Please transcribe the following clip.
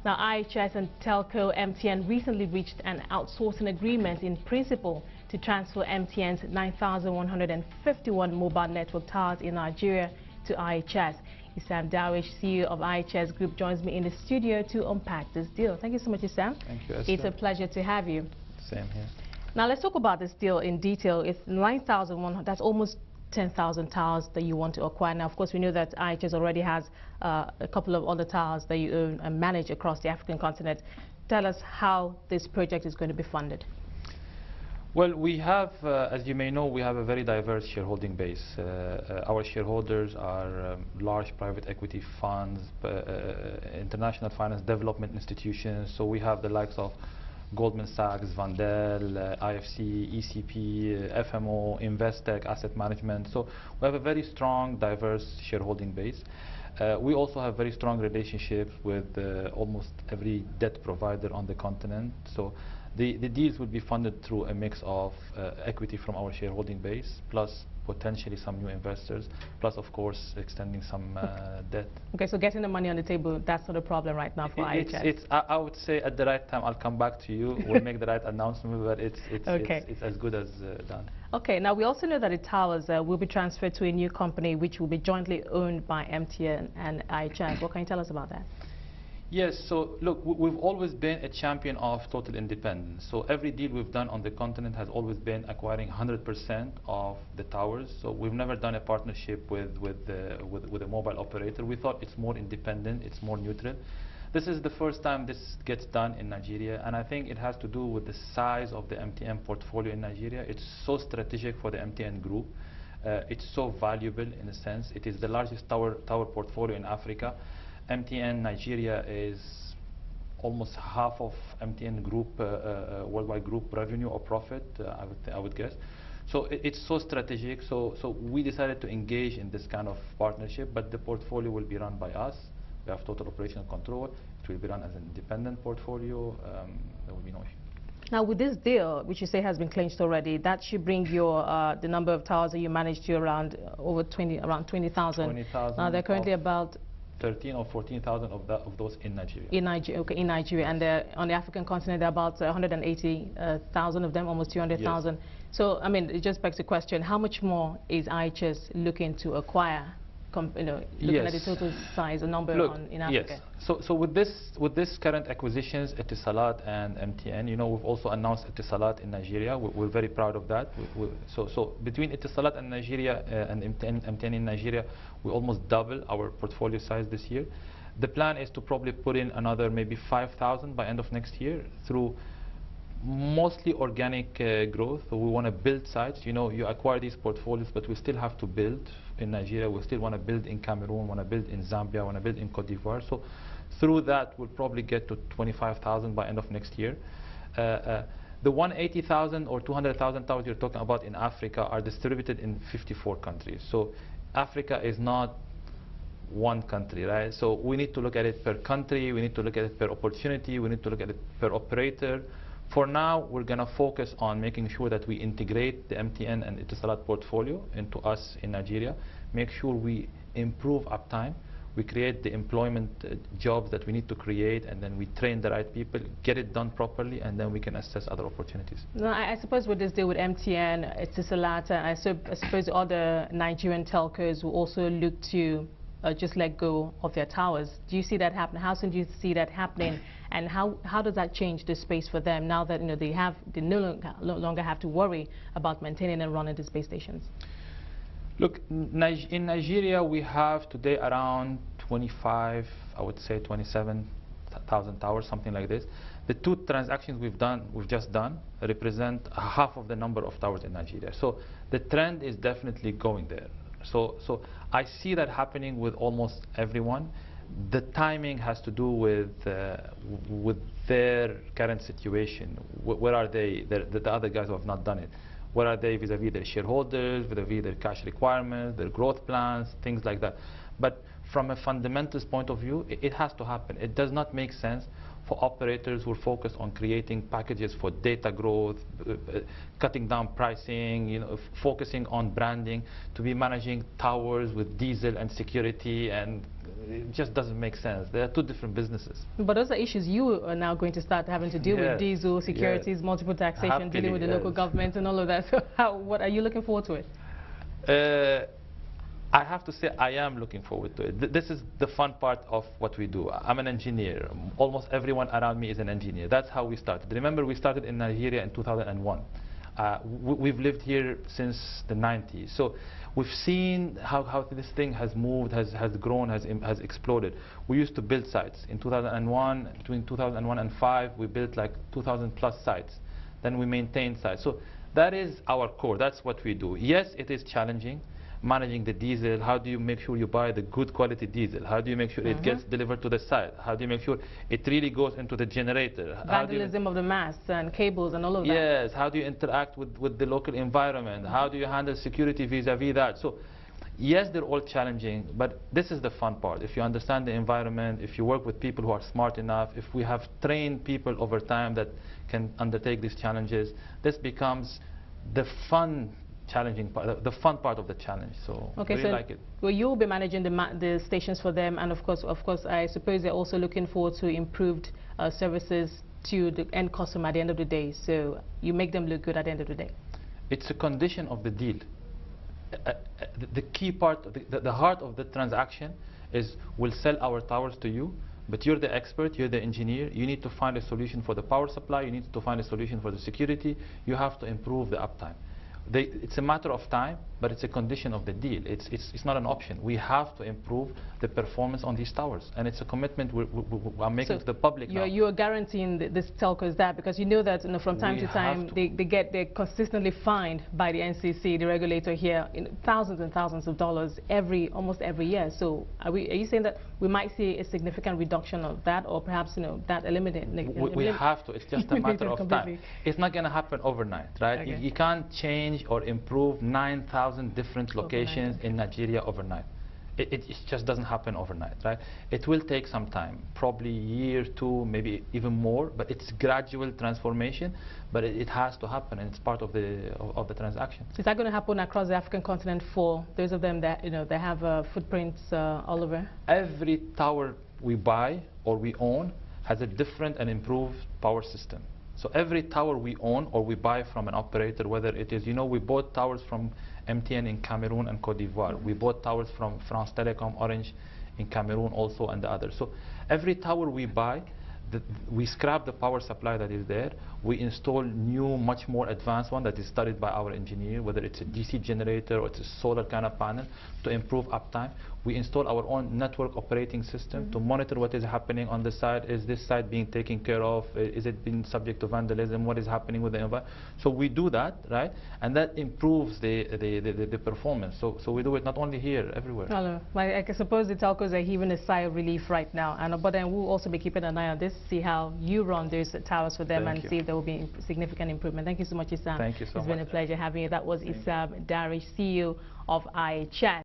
Now, IHS and telco MTN recently reached an outsourcing agreement in principle to transfer MTN's 9,151 mobile network towers in Nigeria to IHS. Issam Darwish, CEO of IHS Group, joins me in the studio to unpack this deal. Thank you so much, Issam. Thank you, Esther. It's a pleasure to have you. Same here. Now, let's talk about this deal in detail. It's 9,100, that's almost 10,000 towers that you want to acquire. Now, of course, we know that IHS already has a couple of other towers that you own and manage across the African continent. Tell us how this project is going to be funded. Well, we have, as you may know, we have a very diverse shareholding base. Our shareholders are large private equity funds, international finance development institutions. So we have the likes of Goldman Sachs, Vandel, IFC, ECP, FMO, Investec, Asset Management. So we have a very strong, diverse shareholding base. We also have very strong relationships with almost every debt provider on the continent. So the deals would be funded through a mix of equity from our shareholding base, plus potentially some new investors, plus of course extending some debt. Okay, so getting the money on the table, that's not a problem right now for IHS. I would say at the right time I'll come back to you. We'll make the right announcement, but it's as good as done. Okay, now we also know that the towers will be transferred to a new company which will be jointly owned by MTN and IHS. What can you tell us about that? Yes, so look, we've always been a champion of total independence. So every deal we've done on the continent has always been acquiring 100% of the towers. So we've never done a partnership with a mobile operator. We thought it's more independent, it's more neutral. This is the first time this gets done in Nigeria, and I think it has to do with the size of the MTN portfolio in Nigeria. It's so strategic for the MTN group. It's so valuable in a sense. It is the largest tower portfolio in Africa. MTN Nigeria is almost half of MTN group worldwide group revenue or profit, I would guess. So it's so strategic. So we decided to engage in this kind of partnership, but the portfolio will be run by us. We have total operational control. It will be run as an independent portfolio. There will be no issue. Now, with this deal, which you say has been clinched already, that should bring your the number of towers that you manage to around around 20,000. 20,000. Now they're currently about 13 or 14,000 of those in Nigeria. In Nigeria, okay, in Nigeria, and on the African continent, there are about 180,000 of them, almost 200,000. Yes. So, I mean, it just begs the question: how much more is IHS looking to acquire? Looking at the total size, a number in Africa. Yes. So with this current acquisitions, Etisalat and MTN, we've also announced Etisalat in Nigeria. We're very proud of that. So between Etisalat and Nigeria and MTN in Nigeria, we almost double our portfolio size this year. The plan is to probably put in another maybe 5,000 by end of next year through mostly organic growth. So we want to build sites. You acquire these portfolios, but we still have to build in Nigeria. We still want to build in Cameroon, want to build in Zambia, want to build in Cote d'Ivoire. So through that, we'll probably get to 25,000 by end of next year. The 180,000 or 200,000 towers you're talking about in Africa are distributed in 54 countries. So Africa is not one country, right? So we need to look at it per country. We need to look at it per opportunity. We need to look at it per operator. For now, we're going to focus on making sure that we integrate the MTN and Etisalat portfolio into us in Nigeria, make sure we improve uptime, we create the employment jobs that we need to create, and then we train the right people, get it done properly, and then we can assess other opportunities. No, I suppose with this deal with MTN, Etisalat, and I suppose other Nigerian telcos will also look to just let go of their towers. Do you see that happen? How soon do you see that happening? And how does that change the space for them now that they no longer have to worry about maintaining and running the base stations? Look, in Nigeria we have today around 25, I would say 27,000 towers, something like this. The two transactions we've just done represent half of the number of towers in Nigeria. So the trend is definitely going there. So I see that happening with almost everyone. The timing has to do with their current situation. Where are they, the other guys who have not done it? Where are they vis-a-vis their shareholders, vis-a-vis their cash requirements, their growth plans, things like that. But from a fundamentals point of view, it has to happen. It does not make sense for operators who are focused on creating packages for data growth, cutting down pricing, focusing on branding, to be managing towers with diesel and security, and it just doesn't make sense. They are two different businesses. But those are issues you are now going to start having to deal with: diesel, securities, multiple taxation, Happily, dealing with the local government and all of that. So what are you looking forward to it? I have to say I am looking forward to it. This is the fun part of what we do. I'm an engineer. Almost everyone around me is an engineer. That's how we started. Remember, we started in Nigeria in 2001. We've lived here since the 90s. So we've seen how this thing has moved, has grown, has exploded. We used to build sites. In 2001, between 2001 and 2005, we built like 2,000 plus sites. Then we maintained sites. So that is our core. That's what we do. Yes, it is challenging. Managing the diesel, how do you make sure you buy the good quality diesel? How do you make sure it gets delivered to the site? How do you make sure it really goes into the generator? Vandalism of the masts and cables and all of that. Yes, how do you interact with the local environment? How do you handle security vis-a-vis that? So yes, they're all challenging, but this is the fun part. If you understand the environment, if you work with people who are smart enough, if we have trained people over time that can undertake these challenges, this becomes the challenging part, the fun part of the challenge. So okay, really like it. Well, you'll be managing the stations for them, and of course, I suppose they're also looking forward to improved services to the end customer at the end of the day. So you make them look good at the end of the day. It's a condition of the deal. The key part, the heart of the transaction is we'll sell our towers to you, but you're the expert, you're the engineer, you need to find a solution for the power supply, you need to find a solution for the security, you have to improve the uptime. It's a matter of time, but it's a condition of the deal. It's not an option. We have to improve the performance on these towers, and it's a commitment we're making to the public now. You're guaranteeing this telcos that, because you know that from time to time they're consistently fined by the NCC, the regulator here, thousands and thousands of dollars almost every year. So are you saying that we might see a significant reduction of that, or perhaps that eliminated? We have to. It's just a matter of time. It's not going to happen overnight, right? Okay. You can't change or improve 9,000 different locations in Nigeria overnight. It just doesn't happen overnight, right? It will take some time, probably a year, two, maybe even more, but it's gradual transformation, but it has to happen, and it's part of the transaction. Is that going to happen across the African continent for those of them that they have footprints all over? Every tower we buy or we own has a different and improved power system. So every tower we own or we buy from an operator, whether it is, we bought towers from MTN in Cameroon and Cote d'Ivoire. We bought towers from France Telecom, Orange in Cameroon also, and the others. So every tower we buy, we scrap the power supply that is there. We install new, much more advanced one that is studied by our engineer, whether it's a DC generator or it's a solar kind of panel, to improve uptime. We install our own network operating system to monitor what is happening on the site. Is this site being taken care of? Is it being subject to vandalism? What is happening with the environment? So we do that, right? And that improves the performance. So we do it not only here, everywhere. Well, I suppose the telcos are heaving a sigh of relief right now. But then we'll also be keeping an eye on this, see how you run those towers for them, and see if there will be significant improvement. Thank you so much, Issam. Thank you so much. It's been a pleasure having you. That was Issam Darwish, CEO of IHS.